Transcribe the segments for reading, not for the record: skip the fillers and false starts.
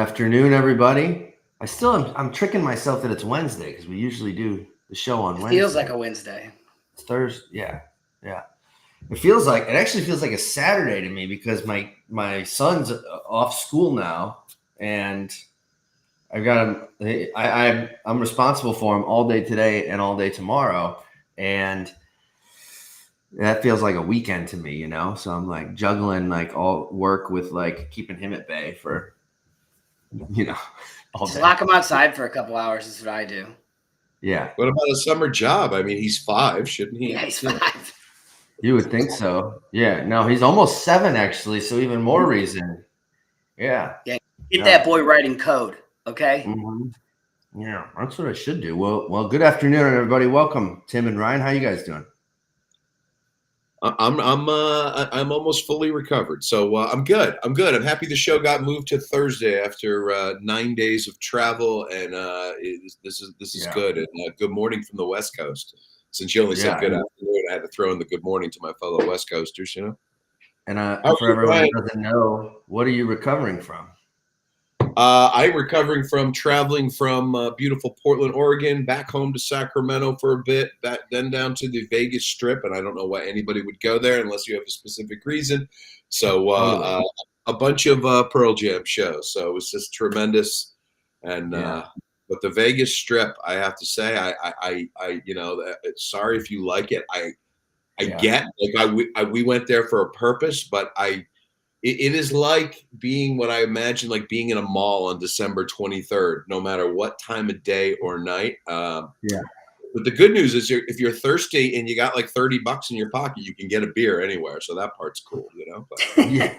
afternoon, everybody. I'm tricking myself that it's Wednesday because we usually do the show on Wednesday. Feels like a Wednesday. It's Thursday. Yeah. It actually feels like a Saturday to me because my son's off school now, and I've got him. I'm responsible for him all day today and all day tomorrow, and that feels like a weekend to me, So I'm like juggling like all work with like keeping him at bay for, all Just day. lock him outside for a couple hours is what I do. Yeah. What about a summer job? I mean, he's 5, shouldn't he? Yeah, he's 5. You would think so. Yeah. No, he's almost 7 actually, so even more reason. Yeah. Yeah. Get that boy writing code, okay? Mm-hmm. Yeah, that's what I should do. Well, good afternoon, everybody. Welcome, Tim and Ryan. How you guys doing? I'm almost fully recovered, so I'm good. I'm happy the show got moved to Thursday after 9 days of travel, and this is good. And good morning from the West Coast. Since you only said good afternoon, I had to throw in the good morning to my fellow West Coasters. And for everyone who doesn't know, what are you recovering from? I'm recovering from traveling from beautiful Portland, Oregon, back home to Sacramento for a bit, then down to the Vegas Strip, and I don't know why anybody would go there unless you have a specific reason. So a bunch of Pearl Jam shows, so it was just tremendous. And but the Vegas Strip, I have to say, I sorry if you like it, I get like we went there for a purpose, but It is like being what I imagine like being in a mall on December 23rd, no matter what time of day or night. But the good news is if you're thirsty and you got like $30 in your pocket, you can get a beer anywhere. So that part's cool, But, yeah,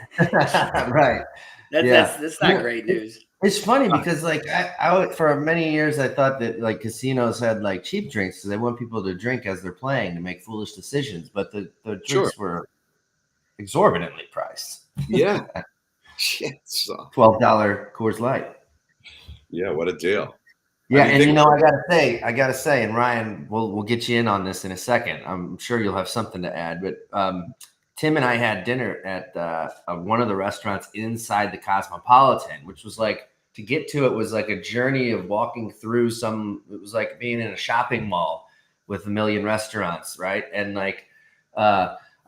right. That's not great news. It's funny because like I for many years I thought that like casinos had like cheap drinks because they want people to drink as they're playing to make foolish decisions, but the drinks were exorbitantly priced. Yeah. $12 Coors Light. Yeah, what a deal. Yeah, and I gotta say, and Ryan, we'll get you in on this in a second. I'm sure you'll have something to add, but Tim and I had dinner at one of the restaurants inside the Cosmopolitan, which was like, to get to it was like a journey of walking through it was like being in a shopping mall with a million restaurants, right? And like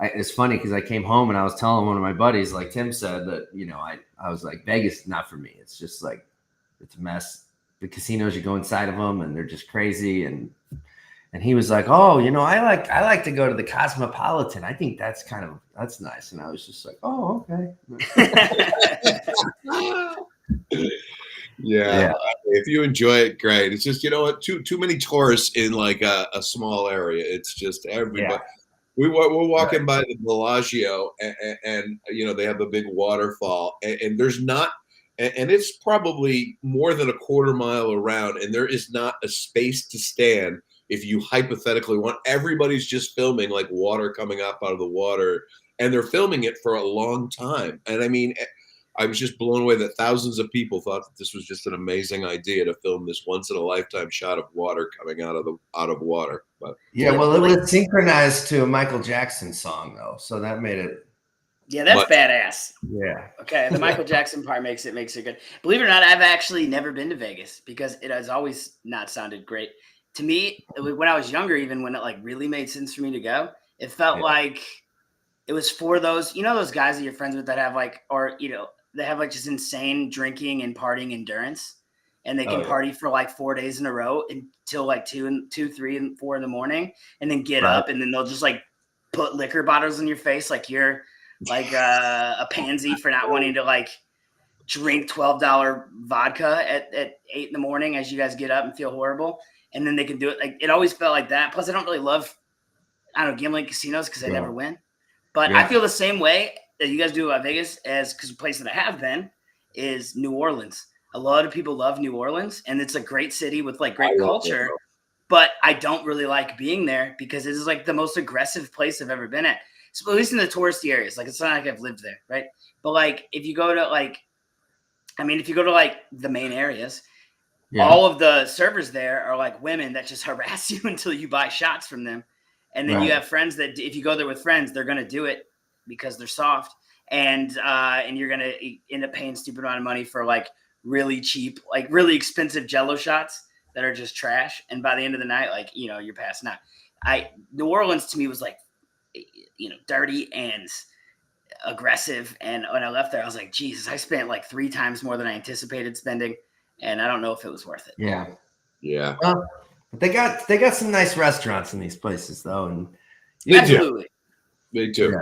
it's funny because I came home and I was telling one of my buddies, like Tim said, that I was like, Vegas, not for me. It's just like, it's a mess. The casinos, you go inside of them and they're just crazy. And he was like, oh, I like to go to the Cosmopolitan. I think that's nice. And I was just like, oh, okay. Yeah. If you enjoy it, great. It's just, too many tourists in like a small area. It's just everybody. Yeah. We're walking by the Bellagio, and they have a big waterfall, and there's not, and it's probably more than a quarter mile around, and there is not a space to stand if you hypothetically want. Everybody's just filming like water coming up out of the water, and they're filming it for a long time. And I mean, I was just blown away that thousands of people thought that this was just an amazing idea to film this once in a lifetime shot of water coming out of water. But well, it was synchronized to a Michael Jackson song though, so that made it. Yeah, that's badass. Yeah. Okay, the Michael Jackson part makes it good. Believe it or not, I've actually never been to Vegas because it has always not sounded great to me. When I was younger, even when it like really made sense for me to go, it felt like it was for those those guys that you're friends with that have like, or they have like just insane drinking and partying endurance, and they can party for like 4 days in a row until like 2, 3, and 4 in the morning, and then get up, and then they'll just like put liquor bottles in your face like you're like a pansy for not wanting to like drink $12 vodka at 8 in the morning as you guys get up and feel horrible, and then they can do it. Like it always felt like that. Plus, I don't really love gambling casinos because I never win, but I feel the same way that you guys do about Vegas because the place that I have been is New Orleans. A lot of people love New Orleans, and it's a great city with like great culture, but I don't really like being there because it is like the most aggressive place I've ever been at. So at least in the touristy areas, like it's not like I've lived there, right? But like if you go to like the main areas, all of the servers there are like women that just harass you until you buy shots from them. And then you have friends that if you go there with friends, they're going to do it because they're soft, and you're going to end up paying a stupid amount of money for like really cheap, like really expensive Jello shots that are just trash. And by the end of the night, like, you know, you're passing out. New Orleans to me was like, you know, dirty and aggressive. And when I left there, I was like, Jesus, I spent like 3 times more than I anticipated spending. And I don't know if it was worth it. Yeah. Yeah. Well, but they got some nice restaurants in these places though. And Absolutely. They do.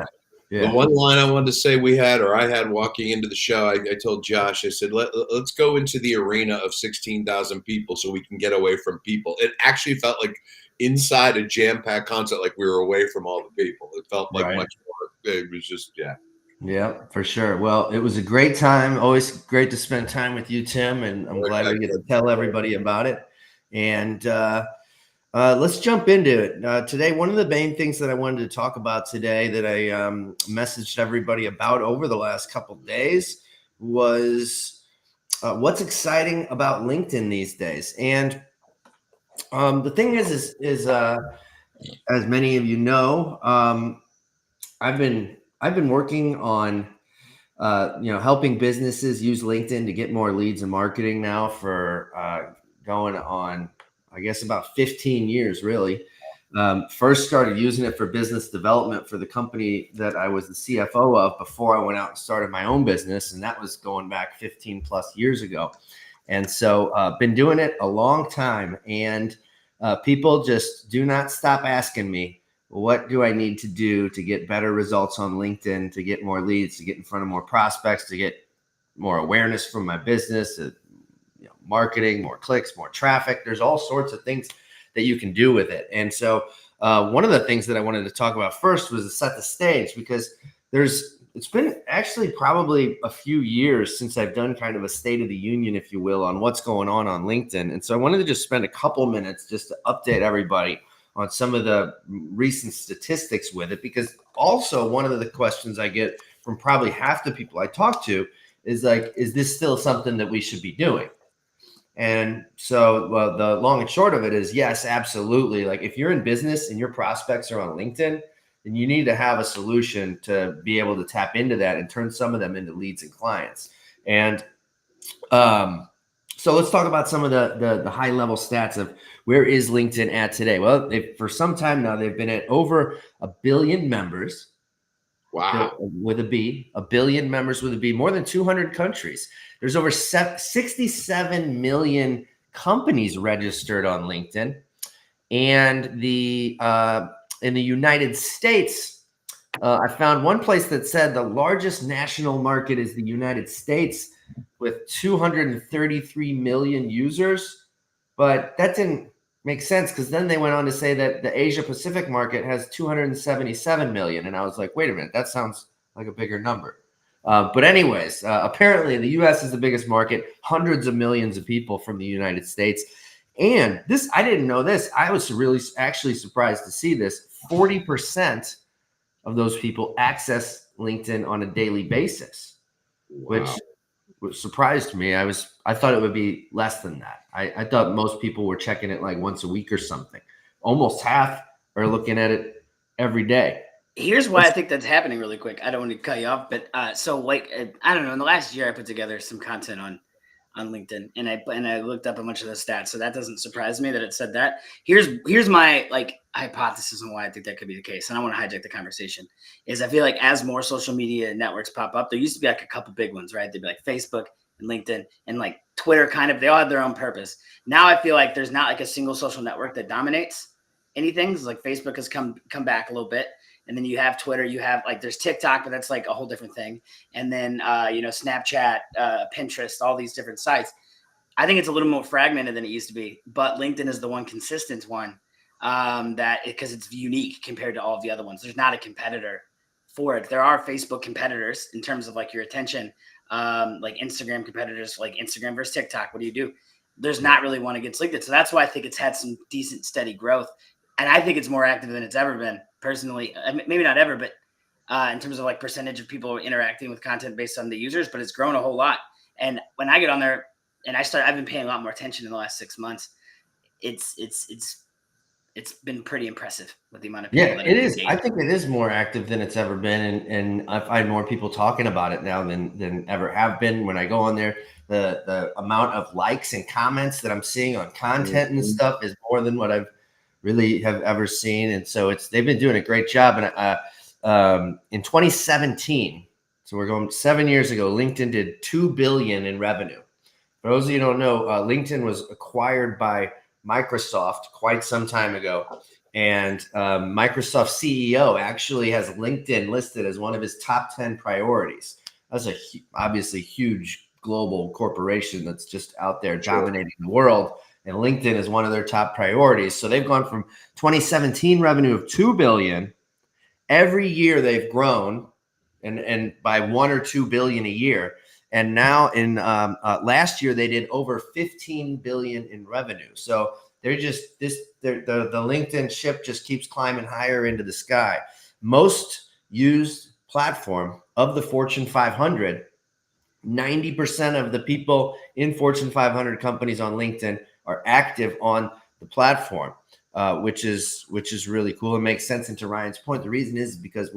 Yeah. The one line I wanted to say I had walking into the show, I told Josh, I said, let's go into the arena of 16,000 people so we can get away from people. It actually felt like inside a jam-packed concert, like we were away from all the people. It felt like much more. It was just, yeah. Yeah, for sure. Well, it was a great time. Always great to spend time with you, Tim, and I'm glad we get to tell everybody about it. And let's jump into it. Today, one of the main things that I wanted to talk about today that I messaged everybody about over the last couple of days was what's exciting about LinkedIn these days. And the thing is as many of you know, I've been working on helping businesses use LinkedIn to get more leads and marketing now for going on, I guess, about 15 years, really. First started using it for business development for the company that I was the CFO of before I went out and started my own business. And that was going back 15 plus years ago. And so been doing it a long time. And people just do not stop asking me, what do I need to do to get better results on LinkedIn, to get more leads, to get in front of more prospects, to get more awareness from my business, marketing, more clicks, more traffic. There's all sorts of things that you can do with it. And so one of the things that I wanted to talk about first was to set the stage, because it's been actually probably a few years since I've done kind of a state of the union, if you will, on what's going on LinkedIn. And so I wanted to just spend a couple minutes just to update everybody on some of the recent statistics with it, because also one of the questions I get from probably half the people I talk to is like, is this still something that we should be doing? And so, well, the long and short of it is yes, absolutely. Like if you're in business and your prospects are on LinkedIn, then you need to have a solution to be able to tap into that and turn some of them into leads and clients. And so let's talk about some of the high level stats of where is LinkedIn at today. Well, for some time now, they've been at over 1 billion members. Wow. With a B, 1 billion members with a B, more than 200 countries. There's over 67 million companies registered on LinkedIn. And in the United States, I found one place that said the largest national market is the United States with 233 million users. But that didn't make sense, because then they went on to say that the Asia Pacific market has 277 million. And I was like, wait a minute, that sounds like a bigger number. But anyways, apparently the US is the biggest market, hundreds of millions of people from the United States. And this, I didn't know this. I was really actually surprised to see this. 40% of those people access LinkedIn on a daily basis, which surprised me. I thought it would be less than that. I thought most people were checking it like once a week or something. Almost half are looking at it every day. Here's why I think that's happening really quick. I don't want to cut you off, but so like I don't know. In the last year, I put together some content on LinkedIn, and I looked up a bunch of the stats. So that doesn't surprise me that it said that. Here's my like hypothesis on why I think that could be the case, and I want to hijack the conversation. Is I feel like as more social media networks pop up, there used to be like a couple big ones, right? There'd be like Facebook and LinkedIn and like Twitter. Kind of, they all have their own purpose. Now I feel like there's not like a single social network that dominates anything. So like Facebook has come back a little bit. And then you have Twitter, you have like there's TikTok, but that's like a whole different thing. And then, Snapchat, Pinterest, all these different sites. I think it's a little more fragmented than it used to be, but LinkedIn is the one consistent one because it's unique compared to all of the other ones. There's not a competitor for it. There are Facebook competitors in terms of like your attention, like Instagram competitors, like Instagram versus TikTok. What do you do? There's not really one against LinkedIn. So that's why I think it's had some decent, steady growth. And I think it's more active than it's ever been. Personally, maybe not ever, but in terms of like percentage of people interacting with content based on the users, but it's grown a whole lot. And when I get on there and I've been paying a lot more attention in the last 6 months. it's been pretty impressive with the amount of people. Yeah, that it have is. I engaged. think it is more active than it's ever been, and I find more people talking about it now than ever have been. When I go on there, the amount of likes and comments that I'm seeing on content and stuff is more than what I've really have ever seen. And so they've been doing a great job. And in 2017, so we're going 7 years ago, LinkedIn did $2 billion in revenue. For those of you who don't know, LinkedIn was acquired by Microsoft quite some time ago. And Microsoft CEO actually has LinkedIn listed as one of his top 10 priorities. That's obviously huge global corporation that's just out there dominating the world. And LinkedIn is one of their top priorities. So they've gone from 2017 revenue of $2 billion. Every year they've grown and by 1 or 2 billion a year. And now in last year, they did over 15 billion in revenue. So they're just the LinkedIn ship just keeps climbing higher into the sky. Most used platform of the Fortune 500, 90% of the people in Fortune 500 companies on LinkedIn are active on the platform, which is really cool and makes sense. And to Ryan's point, the reason is because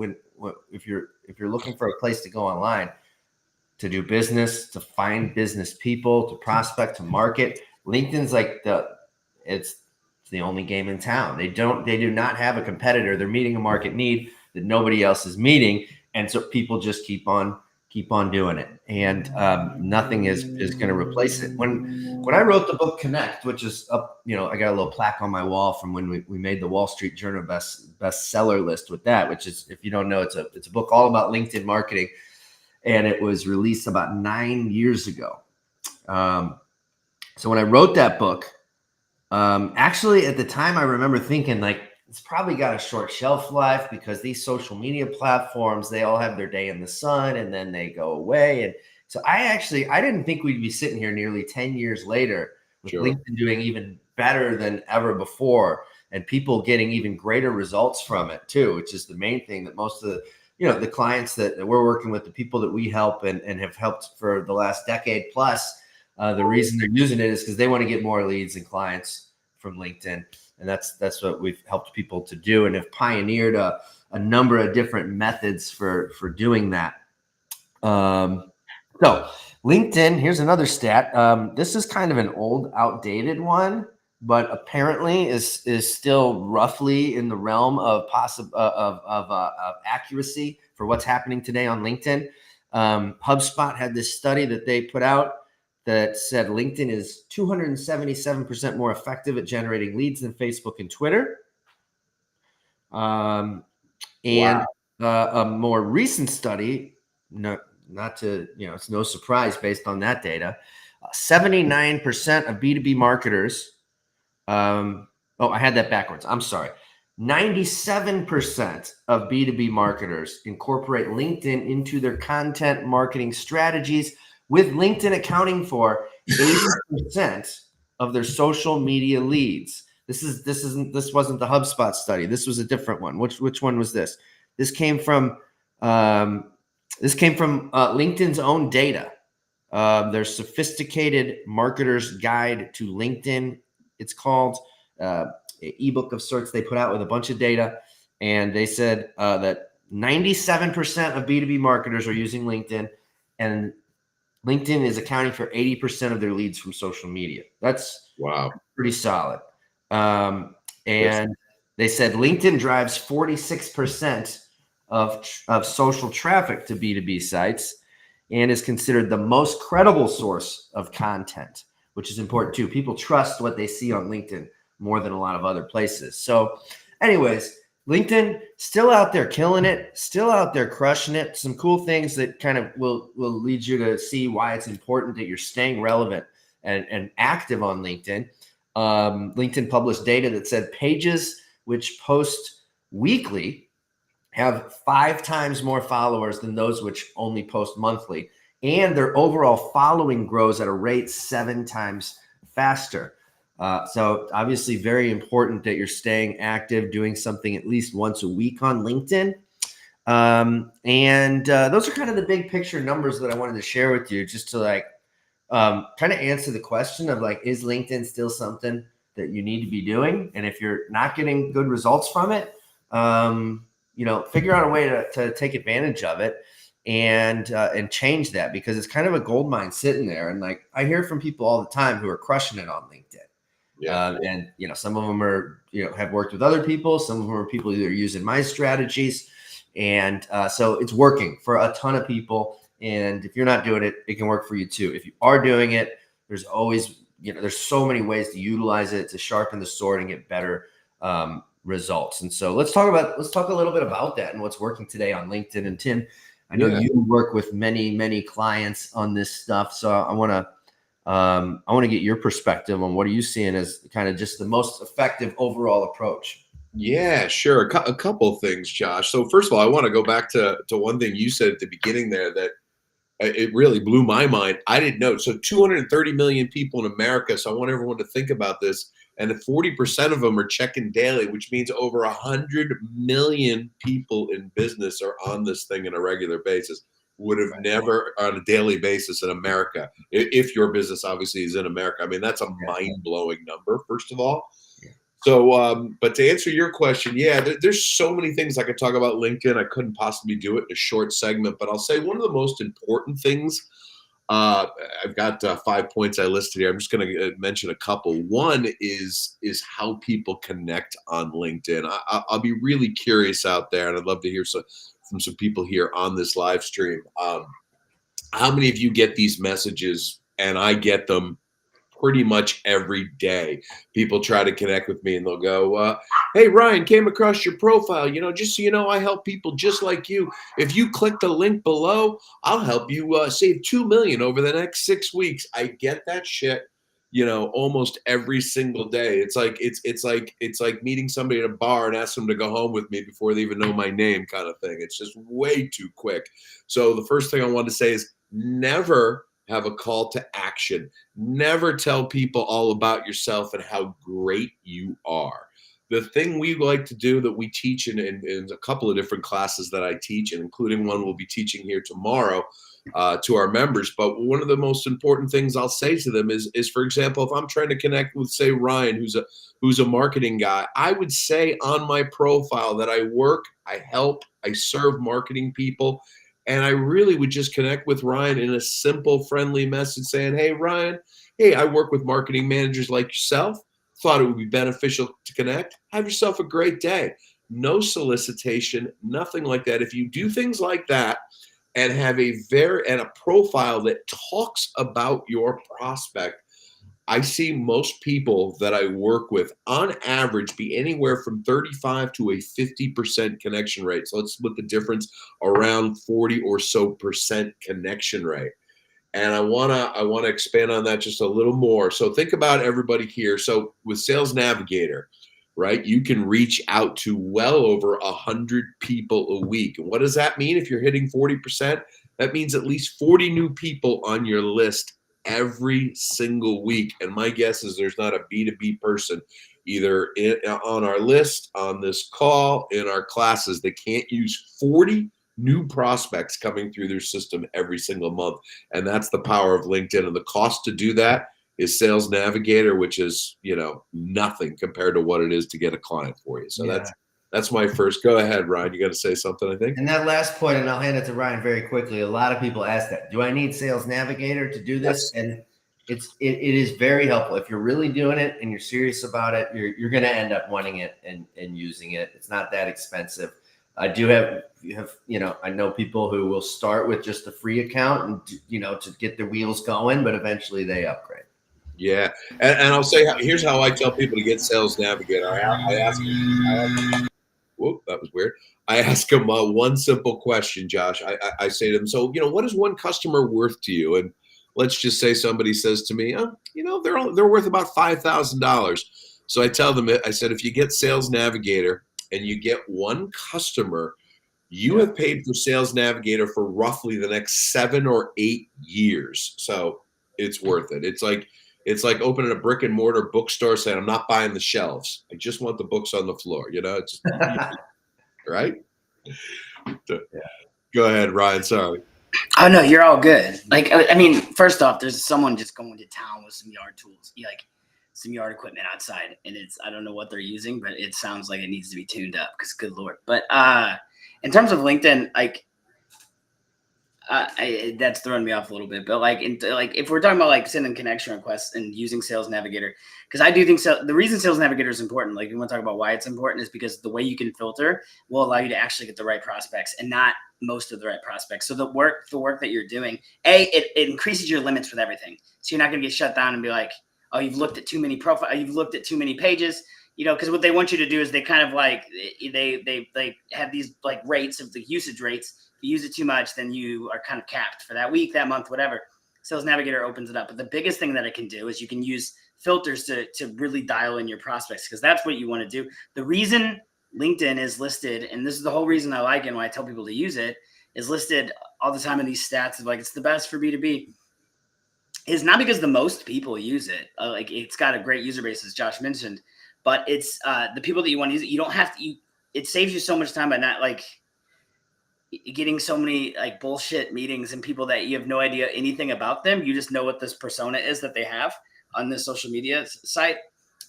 if you're looking for a place to go online to do business, to find business people, to prospect, to market, LinkedIn's like it's the only game in town. They do not have a competitor. They're meeting a market need that nobody else is meeting, and so people just keep on doing it, and nothing is going to replace it. When I wrote the book Connect, which is up, I got a little plaque on my wall from when we made the Wall Street Journal bestseller list with that, which is, if you don't know, it's a book all about LinkedIn marketing. And it was released about 9 years ago. So when I wrote that book, actually at the time I remember thinking like, it's probably got a short shelf life because these social media platforms, they all have their day in the sun and then they go away. And so I didn't think we'd be sitting here nearly 10 years later with LinkedIn doing even better than ever before and people getting even greater results from it too, which is the main thing that most of the clients that we're working with, the people that we help and have helped for the last decade plus, the reason they're using it is because they want to get more leads and clients from LinkedIn. And that's what we've helped people to do and have pioneered a number of different methods for doing that. So LinkedIn, here's another stat. This is kind of an old, outdated one, but apparently is still roughly in the realm of accuracy for what's happening today on LinkedIn. HubSpot had this study that they put out that said LinkedIn is 277% more effective at generating leads than Facebook and Twitter. A more recent study, it's no surprise based on that data, 79% of B2B marketers. I had that backwards. I'm sorry. 97% of B2B marketers incorporate LinkedIn into their content marketing strategies, with LinkedIn accounting for 80% of their social media leads. This wasn't the HubSpot study. This was a different one. Which one was this? This came from LinkedIn's own data. Their Sophisticated Marketer's Guide to LinkedIn, it's called, an ebook of sorts they put out with a bunch of data. And they said that 97% of B2B marketers are using LinkedIn, and LinkedIn is accounting for 80% of their leads from social media. That's pretty solid. And they said LinkedIn drives 46% of social traffic to B2B sites and is considered the most credible source of content, which is important too. People trust what they see on LinkedIn more than a lot of other places. So anyways, LinkedIn still out there killing it, still out there crushing it. Some cool things that kind of will lead you to see why it's important that you're staying relevant and active on LinkedIn. LinkedIn published data that said pages which post weekly have 5 times more followers than those which only post monthly, and their overall following grows at a rate 7 times faster. So obviously very important that you're staying active, doing something at least once a week on LinkedIn. And those are kind of the big picture numbers that I wanted to share with you, just to kind of answer the question of is LinkedIn still something that you need to be doing. And if you're not getting good results from it, figure out a way to take advantage of it and change that, because it's kind of a gold mine sitting there. And like, I hear from people all the time who are crushing it on LinkedIn. Yeah. And some of them are, have worked with other people. Some of them are people who are using my strategies. And so it's working for a ton of people. And if you're not doing it, it can work for you too. If you are doing it, there's always, there's so many ways to utilize it to sharpen the sword and get better results. And so let's talk a little bit about that and what's working today on LinkedIn. And Tim, I know you work with many clients on this stuff. So I want to get your perspective on what are you seeing as kind of just the most effective overall approach. Yeah, sure. A couple of things, Josh. So first of all, I want to go back to one thing you said at the beginning there that it really blew my mind. I didn't know. So 230 million people in America. So I want everyone to think about this. And 40% of them are checking daily, which means over 100 million people in business are on this thing on a regular basis. Would have never on a daily basis in America. If your business obviously is in America. I mean, that's a mind-blowing number, first of all. So, but to answer your question, there's so many things I could talk about LinkedIn. I couldn't possibly do it in a short segment, but I'll say one of the most important things, I've got 5 points I listed here. I'm just going to mention a couple. One is how people connect on LinkedIn. I'll be really curious out there, and I'd love to hear from some people here on this live stream. How many of you get these messages? And I get them pretty much every day. People try to connect with me and they'll go, hey, Ryan, came across your profile. Just so you know, I help people just like you. If you click the link below, I'll help you save $2 million over the next 6 weeks. I get that shit, almost every single day. It's like meeting somebody at a bar and ask them to go home with me before they even know my name kind of thing. It's just way too quick. So the first thing I want to say is never have a call to action. Never tell people all about yourself and how great you are. The thing we like to do that we teach in a couple of different classes that I teach, and including one we'll be teaching here tomorrow to our members. But one of the most important things I'll say to them is, for example, if I'm trying to connect with, say, Ryan, who's a marketing guy, I would say on my profile that I work, I help, I serve marketing people. And I really would just connect with Ryan in a simple, friendly message saying, hey, Ryan, hey, I work with marketing managers like yourself. Thought it would be beneficial to connect. Have yourself a great day. No solicitation, nothing like that. If you do things like that and have a profile that talks about your prospect, I see most people that I work with on average be anywhere from 35 to a 50% connection rate. So let's split the difference around 40 or so % connection rate. And I wanna expand on that just a little more. So think about everybody here. So with Sales Navigator, right, you can reach out to well over 100 people a week. And what does that mean? If you're hitting 40%, that means at least 40 new people on your list every single week. And my guess is there's not a B2B person either on our list, on this call, in our classes that can't use 40 new prospects coming through their system every single month. And that's the power of LinkedIn. And the cost to do that is Sales Navigator, which is, nothing compared to what it is to get a client for you. So that's my first. Go ahead, Ryan. You got to say something, I think. And that last point, and I'll hand it to Ryan very quickly. A lot of people ask that. Do I need Sales Navigator to do this? Yes. And it is very helpful. If you're really doing it and you're serious about it, you're going to end up wanting it and using it. It's not that expensive. I do have I know people who will start with just a free account and, to get their wheels going, but eventually they upgrade. Yeah. And I'll say, here's how I tell people to get Sales Navigator. I ask them, whoop, that was weird. I ask them one simple question, Josh. I say to them, so, what is one customer worth to you? And let's just say somebody says to me, they're worth about $5,000. So I tell them, I said, if you get Sales Navigator and you get one customer, you have paid for Sales Navigator for roughly the next 7 or 8 years. So it's worth it. It's like opening a brick and mortar bookstore saying, I'm not buying the shelves. I just want the books on the floor. It's just, right? Go ahead, Ryan. Sorry. Oh, no, you're all good. First off, there's someone just going to town with some yard tools. some yard equipment outside, and I don't know what they're using, but it sounds like it needs to be tuned up because good Lord. But in terms of LinkedIn, like that's throwing me off a little bit, but like if we're talking about like sending connection requests and using Sales Navigator, because I do think so. The reason Sales Navigator is important, like we want to talk about why it's important, is because the way you can filter will allow you to actually get the right prospects and not most of the right prospects. So the work that you're doing, it increases your limits with everything. So you're not going to get shut down and be like, oh, you've looked at too many profiles, you've looked at too many pages. Because what they want you to do is they kind of like they have these like rates of the usage rates. If you use it too much, then you are kind of capped for that week, that month, whatever. Sales Navigator opens it up. But the biggest thing that it can do is you can use filters to really dial in your prospects, because that's what you want to do. The reason LinkedIn is listed, and this is the whole reason I like it and why I tell people to use it, is listed all the time in these stats of like it's the best for B2B, is not because the most people use it. Like it's got a great user base, as Josh mentioned, but it's the people that you want to use it. You don't have to. It saves you so much time by not like getting so many like bullshit meetings and people that you have no idea anything about them. You just know what this persona is that they have on this social media site.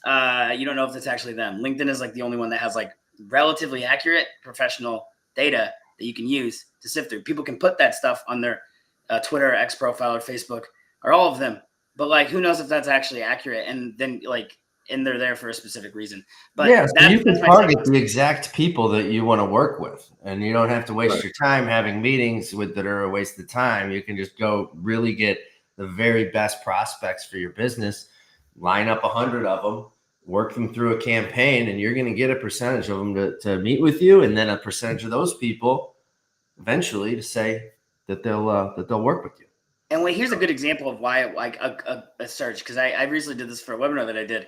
You don't know if it's actually them. LinkedIn is like the only one that has like relatively accurate professional data that you can use to sift through. People can put that stuff on their Twitter or X profile or Facebook or all of them, but like who knows if that's actually accurate, and then like and they're there for a specific reason. But yeah, so you can target the exact people that you want to work with, and you don't have to waste your time having meetings that are a waste of time. You can just go really get the very best prospects for your business, line up 100 of them, work them through a campaign, and you're going to get a percentage of them to meet with you, and then a percentage of those people eventually to say that they'll work with you. And wait, here's a good example of why like a search, because I recently did this for a webinar that I did.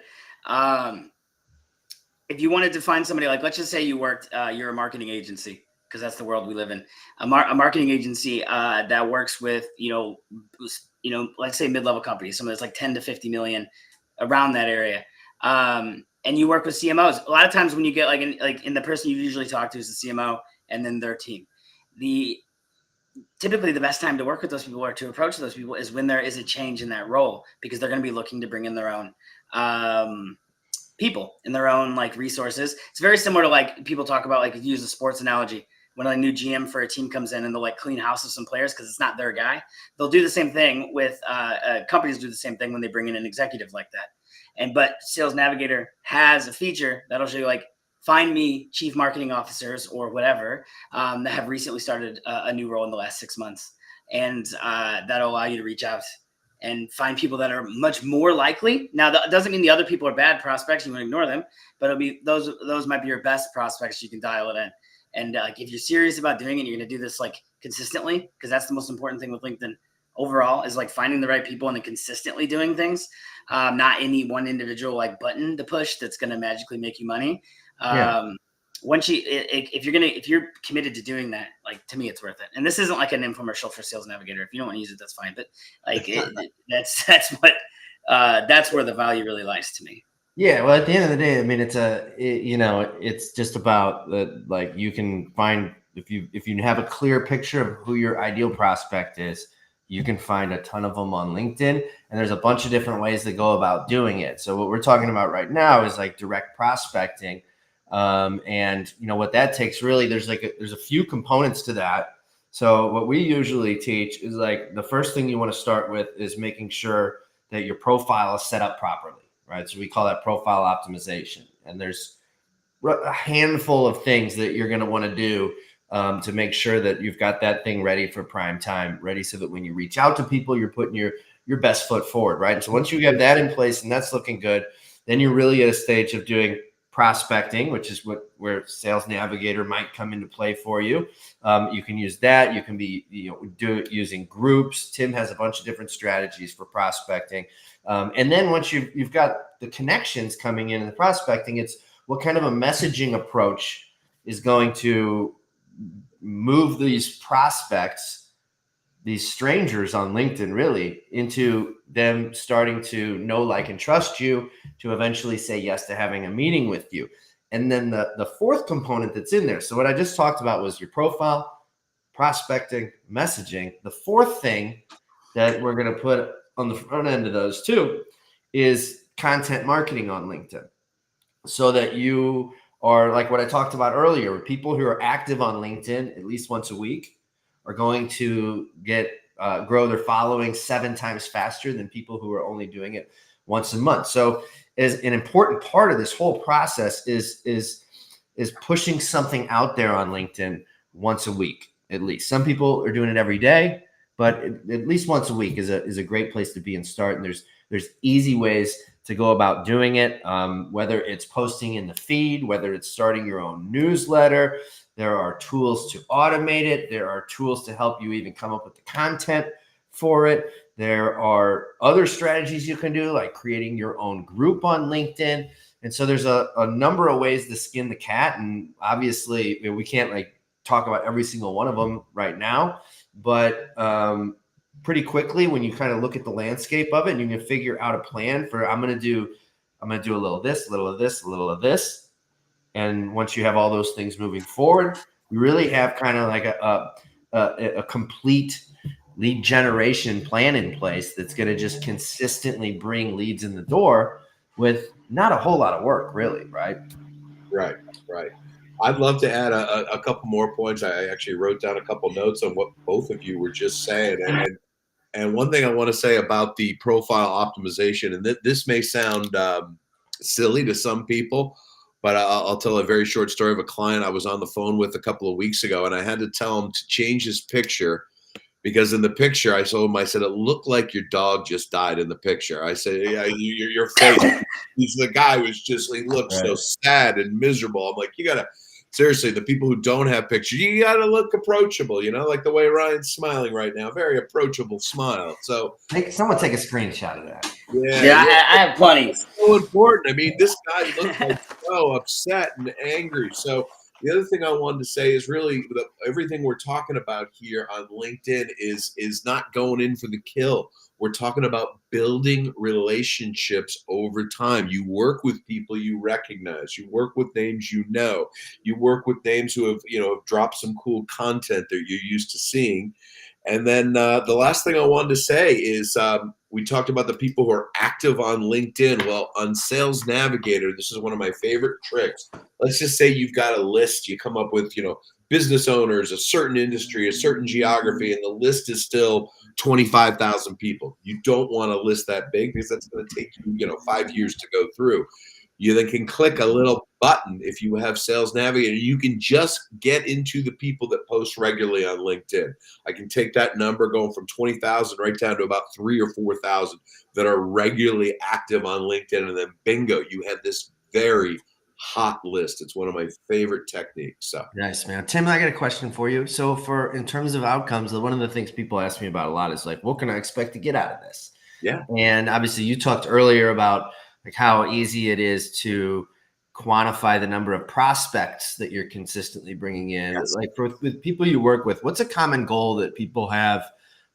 If you wanted to find somebody, like let's just say you worked, you're a marketing agency, because that's the world we live in. A marketing agency that works with let's say mid-level companies, someone that's like 10 to 50 million, around that area. And you work with CMOs. A lot of times when you get in the person you usually talk to is the CMO and then their team. Typically the best time to work with those people or to approach those people is when there is a change in that role, because they're going to be looking to bring in their own people and their own like resources. It's very similar to like people talk about, like if you use a sports analogy, when a new GM for a team comes in and they'll like clean house with some players because it's not their guy. They'll do the same thing with companies do the same thing when they bring in an executive like that. But Sales Navigator has a feature that'll show you like, find me chief marketing officers or whatever that have recently started a new role in the last 6 months. And that'll allow you to reach out and find people that are much more likely. Now, that doesn't mean the other people are bad prospects. You want to ignore them, but it'll be those might be your best prospects. You can dial it in. And like, if you're serious about doing it, you're going to do this like consistently, because that's the most important thing with LinkedIn overall, is like finding the right people and then consistently doing things. Not any one individual like button to push that's going to magically make you money. Once if you're committed to doing that, like to me, it's worth it. And this isn't like an infomercial for Sales Navigator. If you don't want to use it, that's fine. But like that's where the value really lies to me. Yeah. Well, at the end of the day, I mean, it's just about like you can find, if you have a clear picture of who your ideal prospect is, you can find a ton of them on LinkedIn, and there's a bunch of different ways to go about doing it. So what we're talking about right now is like direct prospecting. And what that takes, really, there's a few components to that. So what we usually teach is like the first thing you want to start with is making sure that your profile is set up properly, right? So we call that profile optimization. And there's a handful of things that you're going to want to do to make sure that you've got that thing ready for prime time, ready so that when you reach out to people, you're putting your best foot forward, right? And so once you have that in place and that's looking good, then you're really at a stage of doing prospecting, which is where Sales Navigator might come into play for you. You can use that. You can do it using groups. Tim has a bunch of different strategies for prospecting. And then once you've got the connections coming in the prospecting, it's what kind of a messaging approach is going to move these prospects, these strangers on LinkedIn, really into them starting to know, like, and trust you to eventually say yes to having a meeting with you. And then the fourth component that's in there. So what I just talked about was your profile, prospecting, messaging. The fourth thing that we're going to put on the front end of those two is content marketing on LinkedIn so that you are like what I talked about earlier. People who are active on LinkedIn at least once a week are going to get grow their following 7 times faster than people who are only doing it once a month. So as an important part of this whole process is pushing something out there on LinkedIn once a week, at least. Some people are doing it every day, but at least once a week is a great place to be and start. And there's easy ways to go about doing it, whether it's posting in the feed, whether it's starting your own newsletter. There are tools to automate it. There are tools to help you even come up with the content for it. There are other strategies you can do, like creating your own group on LinkedIn. And so there's a number of ways to skin the cat. And obviously, we can't like talk about every single one of them right now, but pretty quickly, when you kind of look at the landscape of it, and you can figure out a plan for, I'm going to do a little of this, a little of this, a little of this. And once you have all those things moving forward, you really have kind of like a complete lead generation plan in place that's going to just consistently bring leads in the door with not a whole lot of work, really, right? Right. I'd love to add a couple more points. I actually wrote down a couple notes on what both of you were just saying. And one thing I want to say about the profile optimization, and this may sound silly to some people, but I'll tell a very short story of a client I was on the phone with a couple of weeks ago, and I had to tell him to change his picture because in the picture I told him, I said, it looked like your dog just died in the picture. I said, yeah, your face. He's the guy was just, he looked so sad and miserable. I'm like, you gotta, seriously, the people who don't have pictures, you gotta look approachable, like the way Ryan's smiling right now, very approachable smile. So someone take a screenshot of that. Yeah, I have plenty. It's so important. I mean, this guy looked like so upset and angry. So the other thing I wanted to say is really everything we're talking about here on LinkedIn is not going in for the kill. We're talking about building relationships over time. You work with people you recognize. You work with names you know. You work with names who have dropped some cool content that you're used to seeing. And then the last thing I wanted to say is we talked about the people who are active on LinkedIn. Well, on Sales Navigator, this is one of my favorite tricks. Let's just say you've got a list. You come up with, business owners, a certain industry, a certain geography, and the list is still 25,000 people. You don't want a list that big because that's going to take you, 5 years to go through. You then can click a little button if you have Sales Navigator. You can just get into the people that post regularly on LinkedIn. I can take that number going from 20,000 right down to about 3,000 or 4,000 that are regularly active on LinkedIn. And then bingo, you have this very hot list. It's one of my favorite techniques. So nice, man. Tim, I got a question for you. So in terms of outcomes, one of the things people ask me about a lot is like, what can I expect to get out of this? Yeah. And obviously you talked earlier about like how easy it is to quantify the number of prospects that you're consistently bringing in. Yes. Like with people you work with, what's a common goal that people have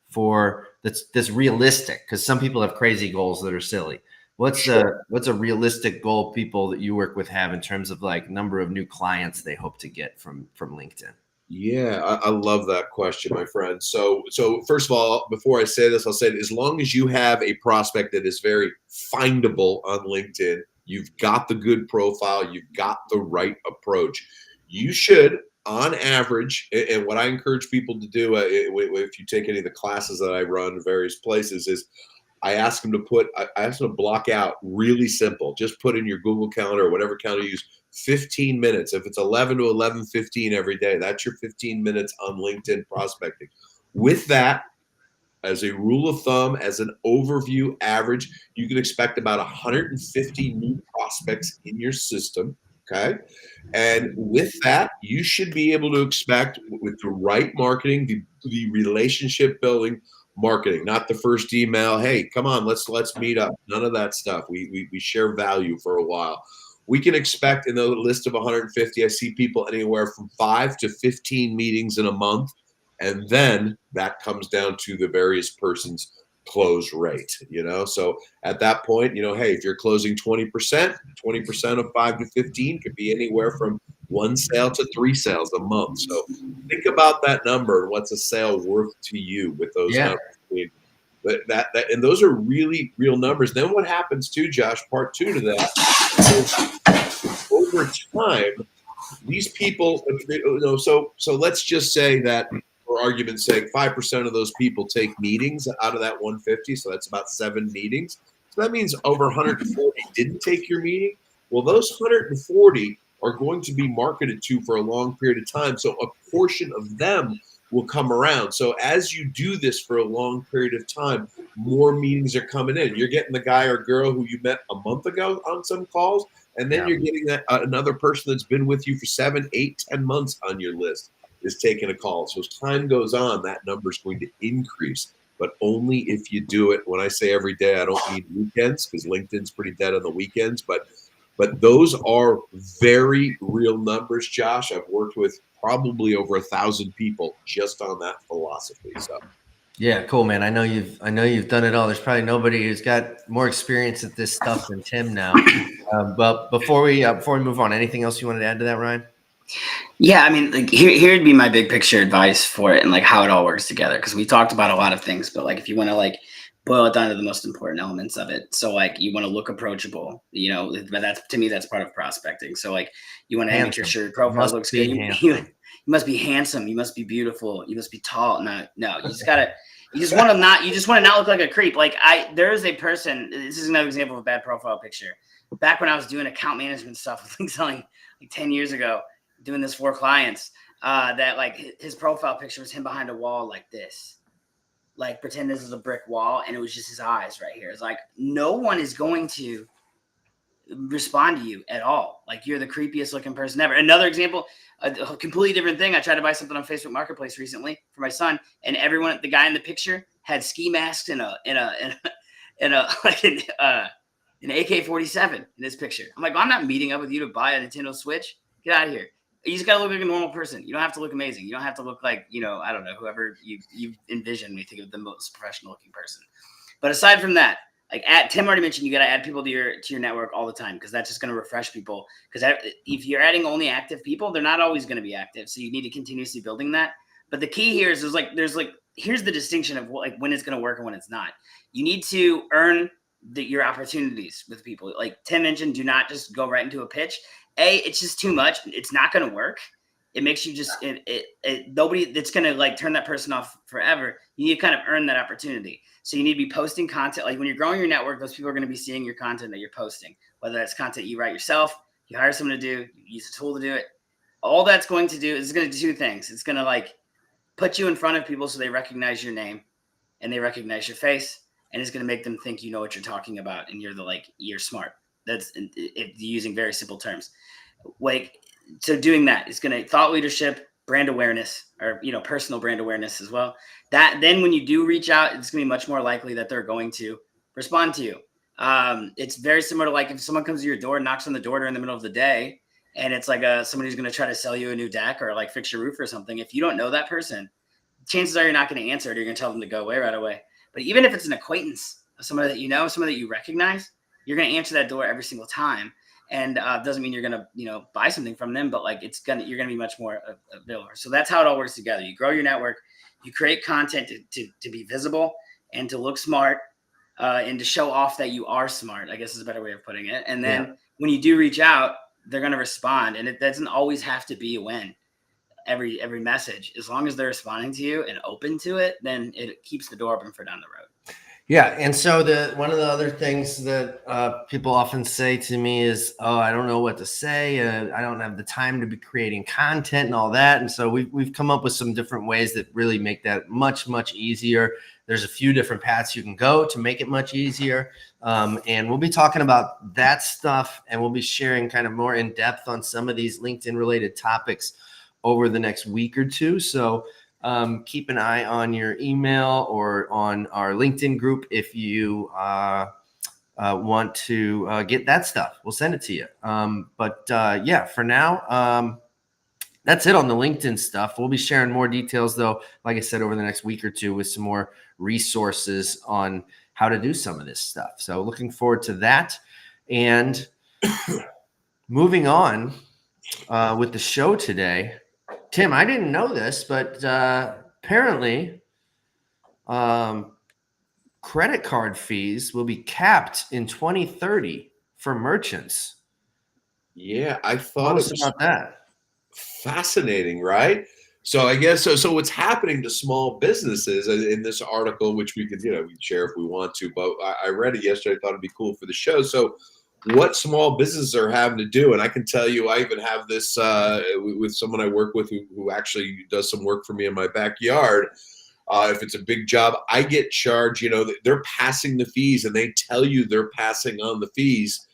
for that's realistic? Because some people have crazy goals that are silly. What's a realistic goal people that you work with have in terms of like number of new clients they hope to get from LinkedIn? Yeah, I love that question, my friend. So first of all, before I say this, I'll say as long as you have a prospect that is very findable on LinkedIn, you've got the good profile, you've got the right approach. You should, on average, and what I encourage people to do, if you take any of the classes that I run in various places, is I ask them to block out really simple. Just put in your Google Calendar or whatever calendar you use, 15 minutes. If it's 11 to 11:15 every day, that's your 15 minutes on LinkedIn prospecting. With that, as a rule of thumb, as an overview average, you can expect about 150 new prospects in your system. Okay. And with that, you should be able to expect, with the right marketing, the relationship building marketing, not the first email. Hey, come on, let's meet up. None of that stuff. We share value for a while. We can expect in the list of 150, I see people anywhere from 5 to 15 meetings in a month. And then that comes down to the various person's close rate, So at that point, hey, if you're closing 20% of 5 to 15 could be anywhere from 1 sale to 3 sales a month. So think about that number and what's a sale worth to you with those numbers. But and those are really real numbers. Then what happens too, Josh? Part two to that is over time, these people, so let's just say that for argument's sake, 5% of those people take meetings out of that 150. So that's about 7 meetings. So that means over 140 didn't take your meeting. Well, those 140 are going to be marketed to for a long period of time. So a portion of them will come around. So as you do this for a long period of time, more meetings are coming in. You're getting the guy or girl who you met a month ago on some calls, and then you're getting another person that's been with you for 7, 8, 10 months on your list is taking a call. So as time goes on, that number is going to increase, but only if you do it. When I say every day, I don't mean weekends, because LinkedIn's pretty dead on the weekends, but those are very real numbers, Josh. I've worked with probably over 1,000 people just on that philosophy. So, yeah, cool, man. I know you've done it all. There's probably nobody who's got more experience at this stuff than Tim now. But before we move on, anything else you wanted to add to that, Ryan? Yeah, I mean, like here'd be my big picture advice for it and like how it all works together. Because we talked about a lot of things, but like if you want to like boil it down to the most important elements of it, so like you want to look approachable, but that's, to me, that's part of prospecting. So like you want to make sure your profile looks good. You must be handsome. You must be beautiful. You must be tall. No, you just gotta. You just want to not look like a creep. Like there is a person. This is another example of a bad profile picture. Back when I was doing account management stuff, like selling like 10 years ago, doing this for clients, that like his profile picture was him behind a wall like this, like pretend this is a brick wall, and it was just his eyes right here. It's like no one is going to respond to you at all. Like you're the creepiest looking person ever. Another example, a completely different thing. I tried to buy something on Facebook Marketplace recently for my son, and the guy in the picture had ski masks and an AK-47 in this picture. I'm like, well, I'm not meeting up with you to buy a Nintendo Switch. Get out of here. You just got to look like a normal person. You don't have to look amazing. You don't have to look like, I don't know, whoever you envision when you think of the most professional looking person. But aside from that, like Tim already mentioned, you got to add people to your network all the time, because that's just going to refresh people. Because if you're adding only active people, they're not always going to be active. So you need to continuously building that. But the key here is here's the distinction of like when it's going to work and when it's not. You need to earn your opportunities with people. Like Tim mentioned, do not just go right into a pitch. It's just too much. It's not going to work. It makes you just nobody that's going to like turn that person off forever. You need to kind of earn that opportunity. So you need to be posting content. Like when you're growing your network, those people are going to be seeing your content that you're posting, whether that's content you write yourself, you hire someone to do, you use a tool to do it. All that's going to do is going to do 2 things. It's going to like put you in front of people so they recognize your name and they recognize your face, and it's going to make them think you know what you're talking about and you're smart. That's using very simple terms. Like, so doing that is going to thought leadership, brand awareness, or personal brand awareness as well. That then when you do reach out, it's going to be much more likely that they're going to respond to you. It's very similar to like if someone comes to your door, knocks on the door during the middle of the day, and it's like somebody who's going to try to sell you a new deck or like fix your roof or something. If you don't know that person, chances are you're not going to answer it. You're going to tell them to go away right away. But even if it's an acquaintance, somebody that you know, somebody that you recognize, you're going to answer that door every single time. And doesn't mean you're going to, buy something from them, but like you're going to be much more available. So that's how it all works together. You grow your network, you create content to be visible and to look smart and to show off that you are smart, I guess is a better way of putting it. And then when you do reach out, they're going to respond. And it doesn't always have to be a win. Every message, as long as they're responding to you and open to it, then it keeps the door open for down the road. Yeah, and so one of the other things that people often say to me is, "Oh, I don't know what to say. I don't have the time to be creating content and all that." And so we've come up with some different ways that really make that much easier. There's a few different paths you can go to make it much easier, and we'll be talking about that stuff, and we'll be sharing kind of more in depth on some of these LinkedIn related topics over the next week or two. So. Keep an eye on your email or on our LinkedIn group if you want to get that stuff. We'll send it to you. But for now, that's it on the LinkedIn stuff. We'll be sharing more details, though, like I said, over the next week or two with some more resources on how to do some of this stuff. So looking forward to that. And moving on with the show today. Tim, I didn't know this, but apparently credit card fees will be capped in 2030 for merchants. Yeah, I thought Tell it us was about that. fascinating, right? So I guess so. So what's happening to small businesses in this article, which we could, we can share if we want to, but I read it yesterday. I thought it'd be cool for the show. So what small businesses are having to do, and I can tell you, I even have this with someone I work with who actually does some work for me in my backyard. If it's a big job, I get charged. They're passing the fees, and they tell you they're passing on the fees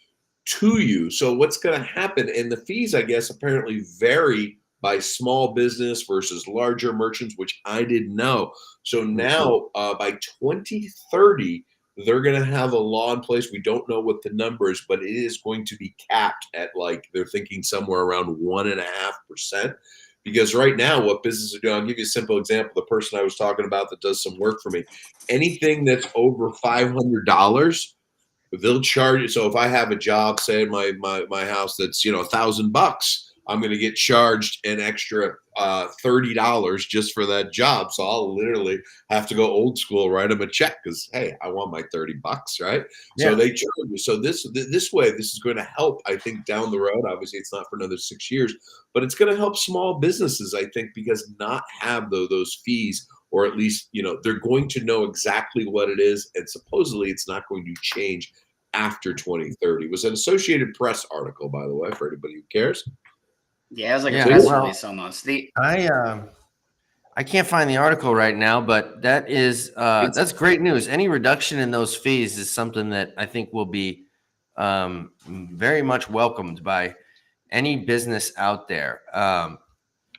to you. So what's going to happen? And the fees, I guess, apparently vary by small business versus larger merchants, which I didn't know. So now by 2030, they're going to have a law in place. We don't know what the number is, but it is going to be capped at they're thinking somewhere around 1.5%. Because right now, what businesses are doing, I'll give you a simple example. The person I was talking about that does some work for me, anything that's over $500, they'll charge you. So if I have a job, say in my house that's $1,000, I'm going to get charged an extra $30 just for that job. So I'll literally have to go old school, write them a check because hey, I want my $30, right? Yeah. So they charge you. So this way, this is going to help. I think down the road. Obviously, it's not for another 6 years, but it's going to help small businesses. I think because not have those fees. Or at least, they're going to know exactly what it is. And supposedly it's not going to change after 2030. It was an Associated Press article, by the way, for anybody who cares. Yeah, it was like Yeah, a press well, release almost. I can't find the article right now, but that's great news. Any reduction in those fees is something that I think will be very much welcomed by any business out there.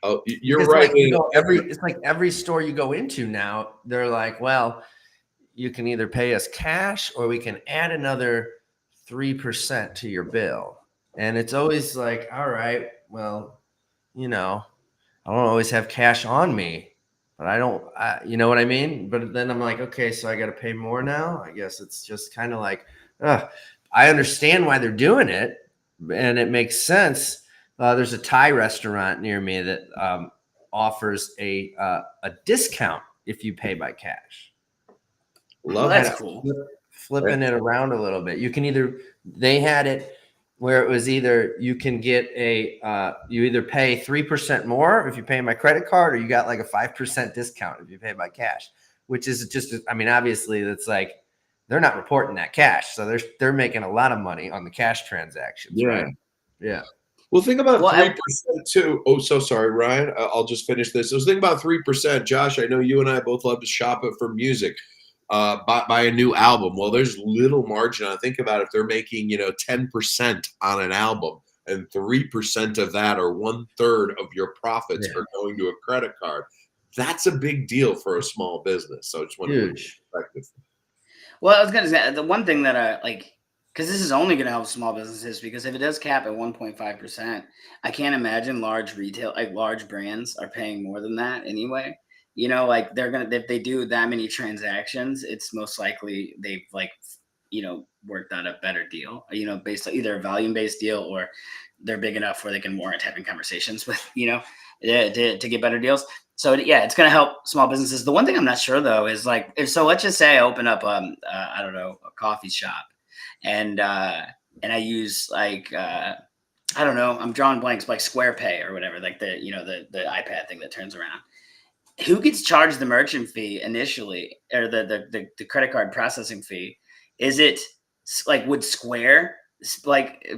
Oh, you're It's right. like, it's like every store you go into now, they're like, well, you can either pay us cash or we can add another 3% to your bill. And it's always like, all right, well, I don't always have cash on me, but you know what I mean? But then I'm like, okay, so I got to pay more now. I guess it's just kind of like, I understand why they're doing it and it makes sense. There's a Thai restaurant near me that offers a discount if you pay by cash. Well, that's cool. Flipping it around a little bit. They had it where it was either you can get you either pay 3% more if you pay my credit card, or you got like a 5% discount if you pay by cash, which is just, obviously that's like, they're not reporting that cash. So they're making a lot of money on the cash transactions. Yeah. Right? Yeah. Well, think about 3% too. Oh, so sorry, Ryan. I'll just finish this. I was thinking about 3%. Josh, I know you and I both love to shop it for music. Buy a new album. Well, there's little margin on. Think about if they're making 10% on an album, and 3% of that, or 1/3 of your profits, are going to a credit card. That's a big deal for a small business. So I just want to put perspective. Well, I was gonna say the one thing that I like, because this is only going to help small businesses, because if it does cap at 1.5%, I can't imagine large brands are paying more than that anyway. If they do that many transactions, it's most likely they've worked out a better deal, based on either a volume-based deal, or they're big enough where they can warrant having conversations with, to get better deals. So yeah, it's going to help small businesses. The one thing I'm not sure though is so let's just say I open up, I don't know, a coffee shop, and I use I don't know, I'm drawing blanks, like Square Pay or whatever, like the iPad thing that turns around. Who gets charged the merchant fee initially, or the credit card processing fee? Is it would Square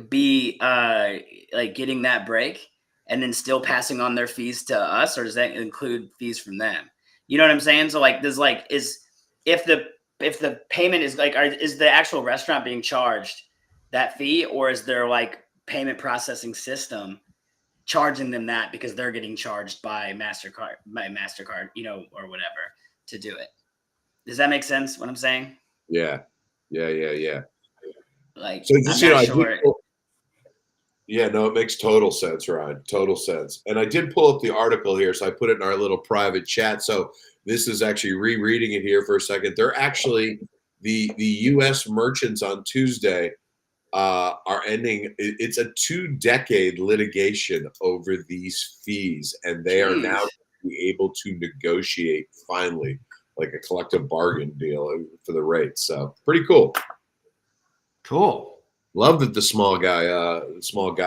be getting that break and then still passing on their fees to us, or does that include fees from them? You know what I'm saying? So if the payment is is the actual restaurant being charged that fee, or is there payment processing system charging them that because they're getting charged by MasterCard, or whatever to do it? Does that make sense what I'm saying? Yeah. So just, I'm not sure. Yeah, no, it makes total sense, Ryan. Total sense. And I did pull up the article here, so I put it in our little private chat. So this is actually rereading it here for a second. They're actually the U.S. merchants on Tuesday are ending. It's a 2-decade litigation over these fees, and they are now be able to negotiate finally like a collective bargain deal for the rates. So pretty cool. Cool. Love that the small guy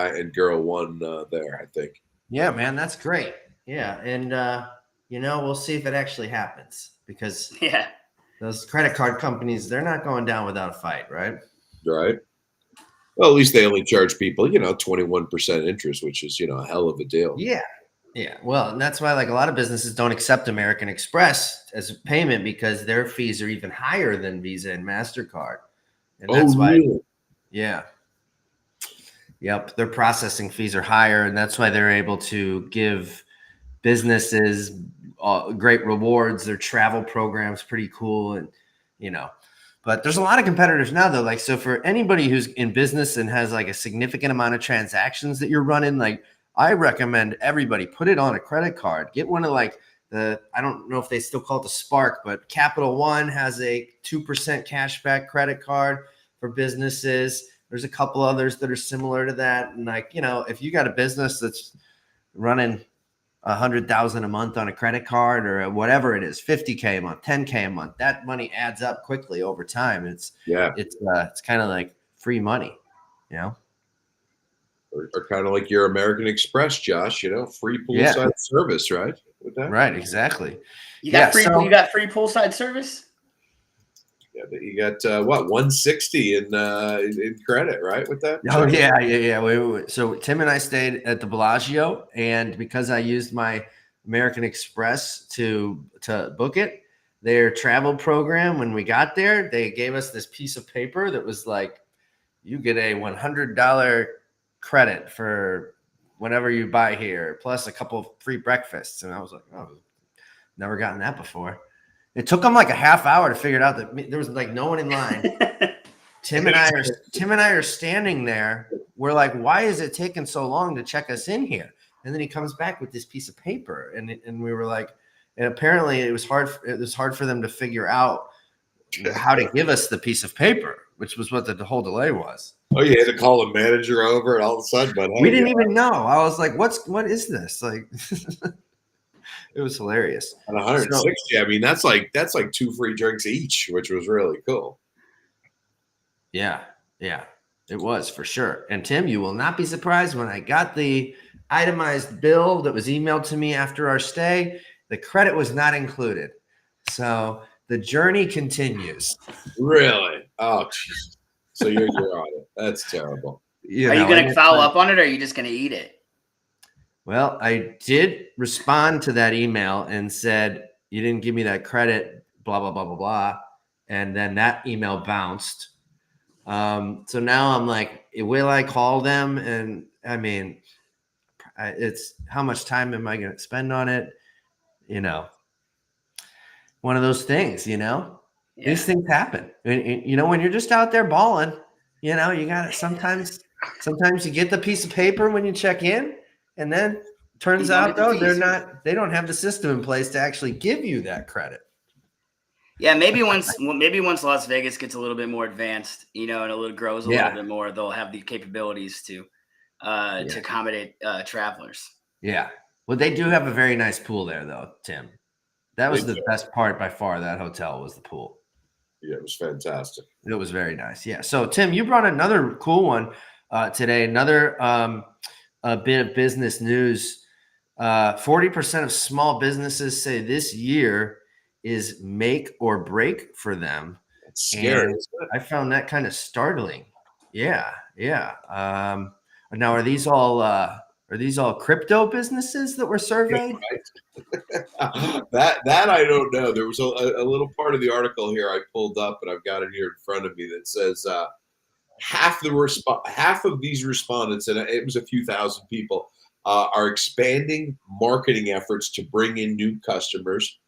and girl won there. I think. Yeah, man, that's great. Yeah, and we'll see if it actually happens because Yeah. those credit card companies, they're not going down without a fight, right? Right. Well, at least they only charge people, 21% interest, which is, a hell of a deal. Yeah. Yeah. Well, and that's why like a lot of businesses don't accept American Express as payment because their fees are even higher than Visa and MasterCard. And that's why, really? yeah. Yep. Their processing fees are higher. And that's why they're able to give businesses great rewards. Their travel program's pretty cool. And, but there's a lot of competitors now though. Like, so for anybody who's in business and has like a significant amount of transactions that you're running, like I recommend everybody put it on a credit card. Get one of like I don't know if they still call it the Spark, but Capital One has a 2% cashback credit card for businesses. There's a couple others that are similar to that. And like, if you got a business that's running 100,000 a month on a credit card or whatever it is, 50K a month, 10K a month, that money adds up quickly over time. It's kind of like free money, Or kind of like your American Express, Josh, free poolside service, right? With that? Right. Exactly. You got you got free poolside service? Yeah, but you got 160 in credit, right? With that? Oh yeah. Wait. So Tim and I stayed at the Bellagio, and because I used my American Express to book it, their travel program, when we got there, they gave us this piece of paper that was like, you get a $100 credit for whenever you buy here, plus a couple of free breakfasts. And I was like, oh, never gotten that before. It took them like a half hour to figure it out that there was like no one in line. Tim and I are standing there. We're like, why is it taking so long to check us in here? And then he comes back with this piece of paper, and we were like, and apparently it was hard for them to figure out how to give us the piece of paper, which was what the whole delay was. Oh, you had to call the manager over, and all of a sudden, but we didn't even know. I was like, what is this? Like, it was hilarious. At 160, I mean, that's like 2 free drinks each, which was really cool. Yeah, it was for sure. And Tim, you will not be surprised when I got the itemized bill that was emailed to me after our stay. The credit was not included. So the journey continues. Really? Oh, geez. So you're on it. That's terrible. Are you going to follow up on it, or are you just going to eat it? Well, I did respond to that email and said, you didn't give me that credit, blah, blah, blah, blah, blah. And then that email bounced. So now I'm like, will I call them? And I mean, it's how much time am I going to spend on it? One of those things, these things happen. And, when you're just out there balling, you got it. Sometimes you get the piece of paper when you check in, and then turns out though, they don't have the system in place to actually give you that credit. Yeah, maybe once Las Vegas gets a little bit more advanced, and grows a little bit more, they'll have the capabilities to accommodate travelers. Yeah. Well, they do have a very nice pool there, though, Tim. That was the best part by far. That hotel was the pool. Yeah, it was fantastic. It was very nice. Yeah. So, Tim, you brought another cool one today. Another bit of business news. 40% of small businesses say this year is make or break for them. It's scary. I found that kind of startling. Yeah. Now, are these all crypto businesses that were surveyed? That I don't know. There was a little part of the article here I pulled up, and I've got it here in front of me that says half of these respondents, and it was a few thousand people, are expanding marketing efforts to bring in new customers.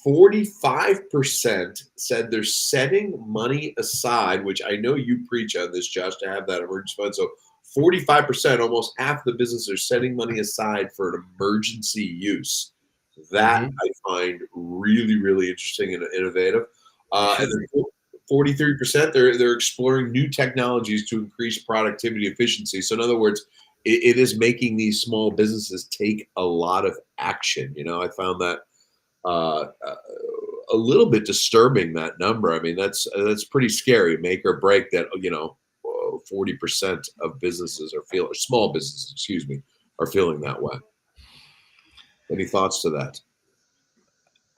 45% said they're setting money aside, which I know you preach on this, Josh, to have that emergency fund. So 45%, almost half the businesses are setting money aside for an emergency use. That I find really, really interesting and innovative. And then 43%, they're exploring new technologies to increase productivity efficiency. So in other words, it is making these small businesses take a lot of action. I found that a little bit disturbing, that number. I mean, that's pretty scary. Make or break that. 40% of businesses are feeling, small businesses, excuse me, are feeling that way. Any thoughts to that?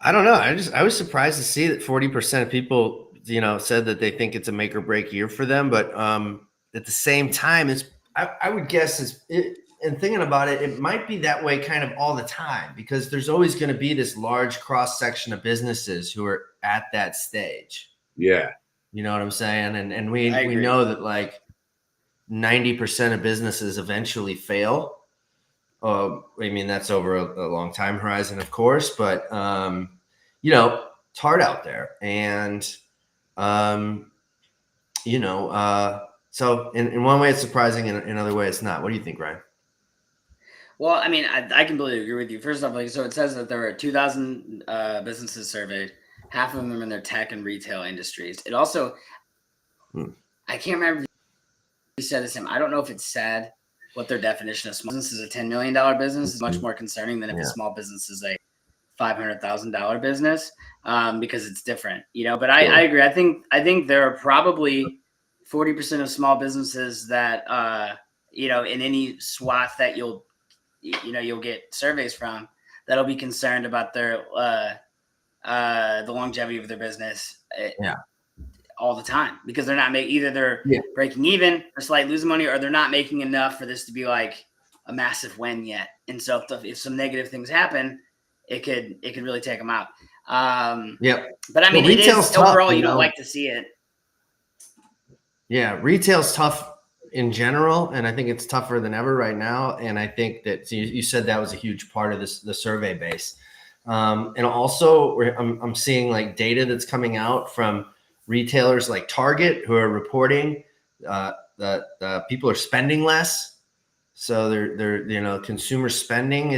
I don't know. I was surprised to see that 40% of people, said that they think it's a make or break year for them. But at the same time, I would guess and thinking about it, it might be that way kind of all the time, because there's always going to be this large cross section of businesses who are at that stage. Yeah. You know what I'm saying? And we agree. know that like 90% of businesses eventually fail. I mean, that's over a long time horizon, of course, but it's hard out there. And, so in one way it's surprising, in another way it's not. What do you think, Ryan? Well, I mean, I completely agree with you. First off, so it says that there were 2,000 businesses surveyed, half of them in their tech and retail industries. It also, I can't remember if you said the same. I don't know if it said what their definition of small business is. A $10 million business is much more concerning than if a small business is a $500,000 business, because it's different, but I agree. I think there are probably 40% of small businesses that, in any swath that you'll get surveys from, that'll be concerned about their, the longevity of their business all the time, because they're not either they're breaking even or slightly losing money, or they're not making enough for this to be like a massive win yet. And so if some negative things happen, it could really take them out. But I mean, it is tough, overall, you don't like to see it. Yeah. Retail's tough in general, and I think it's tougher than ever right now. And I think that you said that was a huge part of the survey base. And also I'm seeing like data that's coming out from retailers like Target, who are reporting that people are spending less. So they're consumer spending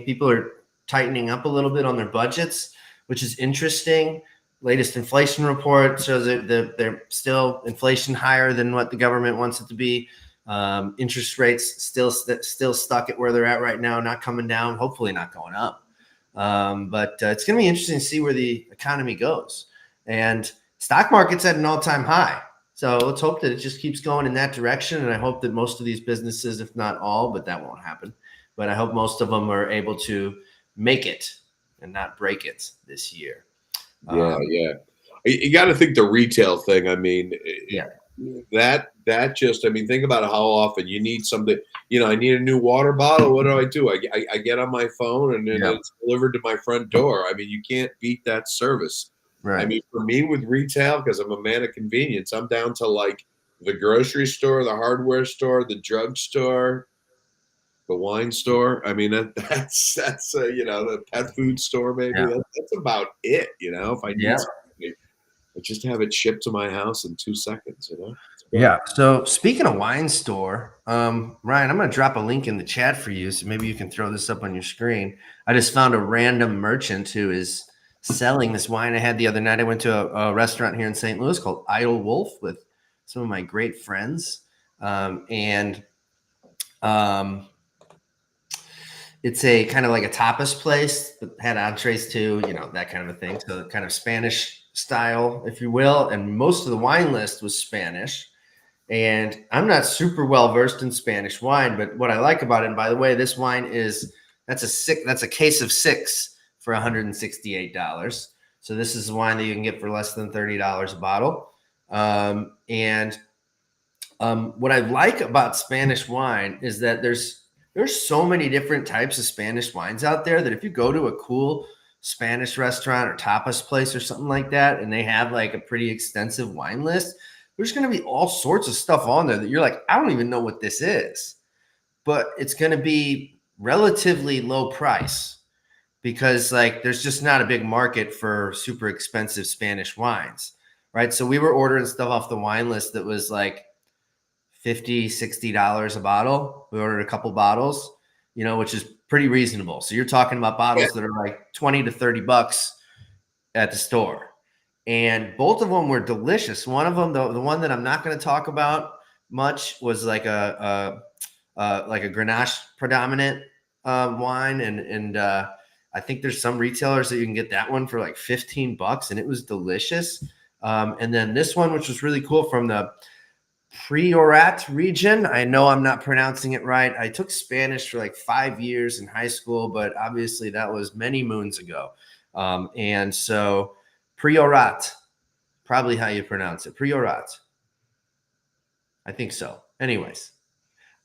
people are tightening up a little bit on their budgets, which is interesting. Latest inflation report shows that they're still inflation higher than what the government wants it to be. Interest rates still stuck at where they're at right now, not coming down, hopefully not going up. But it's going to be interesting to see where the economy goes. And stock market's at an all-time high. So let's hope that it just keeps going in that direction. And I hope that most of these businesses, if not all, but that won't happen, but I hope most of them are able to make it and not break it this year. Yeah. You got to think the retail thing. I mean, that just, I mean, think about how often you need something. I need a new water bottle. What do? I get on my phone and then it's delivered to my front door. I mean, you can't beat that service. Right. I mean, for me with retail, because I'm a man of convenience, I'm down to like the grocery store, the hardware store, the drugstore, the wine store. I mean, that's the pet food store, maybe. Yeah. That's about it. If I need something, I just have it shipped to my house in 2 seconds. Yeah. So speaking of wine store, Ryan, I'm going to drop a link in the chat for you, so maybe you can throw this up on your screen. I just found a random merchant who is selling this wine I had the other night. I went to a restaurant here in St. Louis called Idle Wolf with some of my great friends. It's a kind of like a tapas place that had entrees too, that kind of a thing. So kind of Spanish style, if you will. And most of the wine list was Spanish. And I'm not super well versed in Spanish wine, but what I like about it, and by the way, this wine that's a case of 6 for $168. So this is wine that you can get for less than $30 a bottle. What I like about Spanish wine is that there's so many different types of Spanish wines out there that if you go to a cool Spanish restaurant or tapas place or something like that, and they have like a pretty extensive wine list, there's going to be all sorts of stuff on there that you're like, I don't even know what this is, but it's going to be relatively low price because like there's just not a big market for super expensive Spanish wines, right? So we were ordering stuff off the wine list that was like $50, $60 a bottle. We ordered a couple bottles, which is pretty reasonable. So you're talking about bottles that are like 20 to 30 bucks at the store. And both of them were delicious. One of them, the one that I'm not going to talk about much, was like a Grenache predominant wine, and I think there's some retailers that you can get that one for like $15, and it was delicious. And then this one, which was really cool, from the Priorat region. I know I'm not pronouncing it right. I took Spanish for like 5 years in high school, but obviously that was many moons ago. And so Priorat, probably how you pronounce it. Priorat. I think so. Anyways,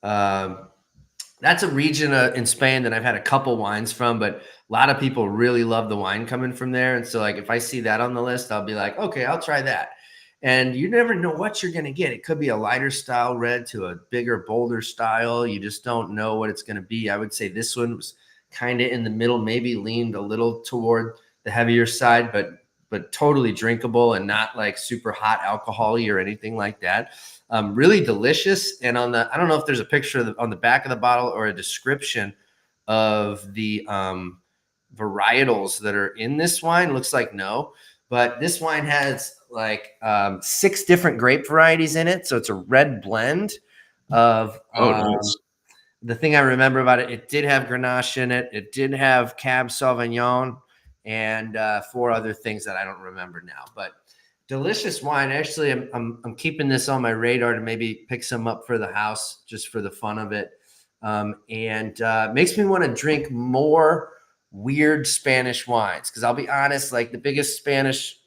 that's a region in Spain that I've had a couple wines from, but a lot of people really love the wine coming from there. And so like, if I see that on the list, I'll be like, okay, I'll try that. And you never know what you're going to get. It could be a lighter style red to a bigger, bolder style. You just don't know what it's going to be. I would say this one was kind of in the middle, maybe leaned a little toward the heavier side, but totally drinkable and not like super hot alcohol-y or anything like that. Really delicious. And I don't know if there's a picture on the back of the bottle or a description of the varietals that are in this wine. Looks like no, but this wine has like 6 different grape varieties in it. So it's a red blend of Nice. the thing I remember about it. It did have Grenache in it. It did have Cab Sauvignon and 4 other things that I don't remember now, but delicious wine. Actually, I'm keeping this on my radar to maybe pick some up for the house just for the fun of it. And makes me want to drink more weird Spanish wines. Cause I'll be honest, like the biggest Spanish,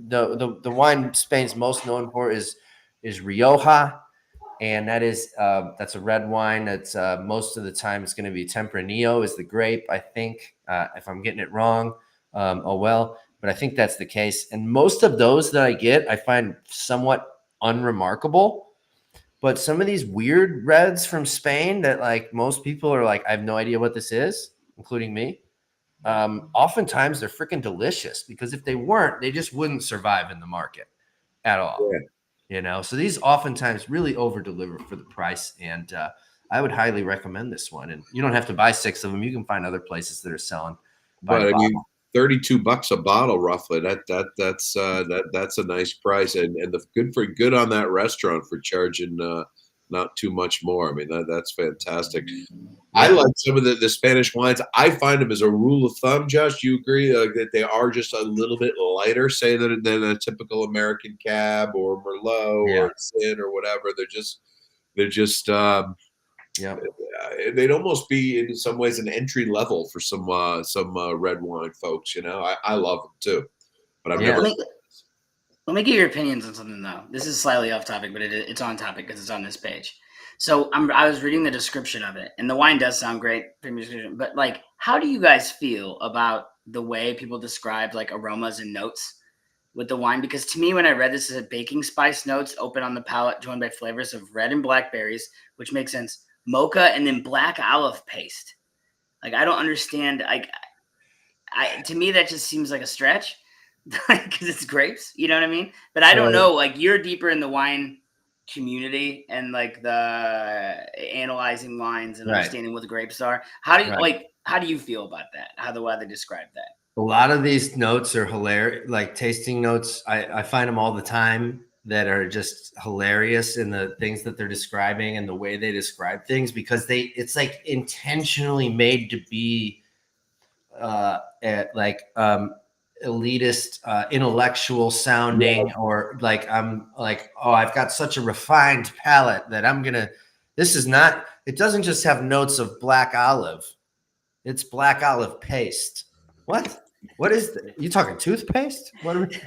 the wine Spain's most known for is Rioja. And that's a red wine. That's most of the time it's going to be Tempranillo is the grape, I think, if I'm getting it wrong. Oh, well, but I think that's the case. And most of those that I get, I find somewhat unremarkable. But some of these weird reds from Spain that like most people are like, I have no idea what this is, including me. Oftentimes they're freaking delicious, because if they weren't, they just wouldn't survive in the market at all. Yeah. You know, so these oftentimes really over deliver for the price. And I would highly recommend this one. And you don't have to buy 6 of them. You can find other places that are selling. But I mean, $32 a bottle, roughly. That's a nice price, and the good on that restaurant for charging not too much more. I mean, that's fantastic. I like some of the Spanish wines. I find them, as a rule of thumb, Josh, you agree that they are just a little bit lighter, say, than a typical American Cab or Merlot or Sin or whatever. They're just they'd almost be in some ways an entry level for some red wine folks. You know, I love them too, but I've never. Let me get your opinions on something though. This is slightly off topic, but it's on topic because it's on this page. So I was reading the description of it, and the wine does sound great, but like, how do you guys feel about the way people describe like aromas and notes with the wine? Because to me, when I read this, it said baking spice notes open on the palate, joined by flavors of red and black berries, which makes sense. Mocha and then black olive paste. Like, I don't understand. Like, to me, that just seems like a stretch because it's grapes. You know what I mean? But I don't know. Like, you're deeper in the wine community and like the analyzing wines and understanding what the grapes are. How do you how do you feel about that? How they describe that? A lot of these notes are hilarious, like tasting notes. I find them all the time that are just hilarious in the things that they're describing and the way they describe things, because it's like intentionally made to be elitist, intellectual sounding, or like, I'm like, oh, I've got such a refined palate that it doesn't just have notes of black olive. It's black olive paste. What is that? You talking toothpaste? What are we?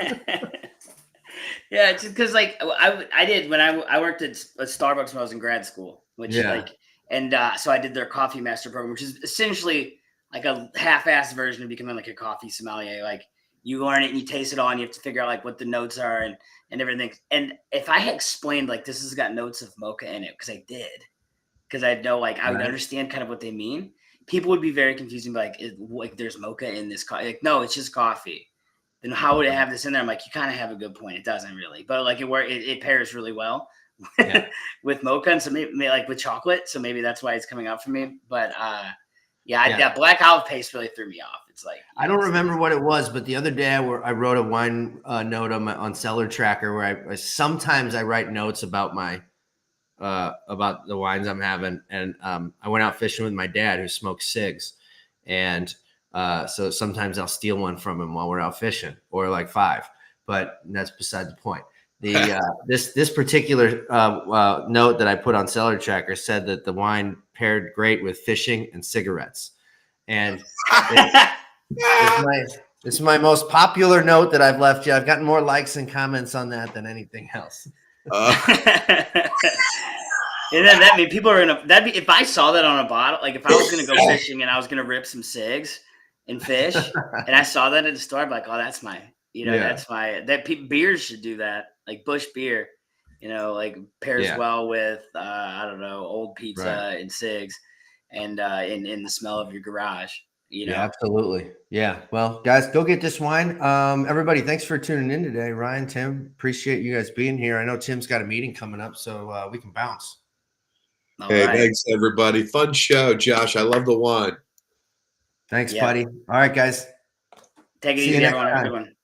Yeah, it's because like I did when I worked at Starbucks when I was in grad school, which so I did their coffee master program, which is essentially like a half-assed version of becoming like a coffee sommelier. Like, you learn it and you taste it all, and you have to figure out like what the notes are and everything. And if I had explained like this has got notes of mocha in it, because I know like I would understand kind of what they mean, people would be very confused and be like there's mocha in this coffee. Like, no, it's just coffee. Then how would it have this in there? I'm like, you kind of have a good point. It doesn't really, but like it pairs really well with mocha, and so maybe like with chocolate. So maybe that's why it's coming out for me. But that black olive paste really threw me off. It's like, I don't remember what it was, but the other day I wrote a wine note on Cellar Tracker where I sometimes write notes about my about the wines I'm having, and I went out fishing with my dad who smokes cigs, and So sometimes I'll steal one from him while we're out fishing, or like 5. But that's beside the point. The this particular note that I put on Cellar Tracker said that the wine paired great with fishing and cigarettes, and it's my most popular note that I've left you. I've gotten more likes and comments on that than anything else. And then that mean people are that'd be if I saw that on a bottle, like if I was gonna go fishing and I was gonna rip some cigs and fish, and I saw that at the store, I'd be like, oh, that's my, that's my beers should do that, like Bush beer, like pairs well with I don't know, old pizza and cigs, and in the smell of your garage. Yeah, absolutely. Yeah. Well, guys, go get this wine. Everybody, thanks for tuning in today. Ryan, Tim, appreciate you guys being here. I know Tim's got a meeting coming up, so we can bounce. Hey, thanks everybody. Fun show, Josh. I love the wine. Thanks, buddy. All right, guys. Take it easy, everyone. Have a good one.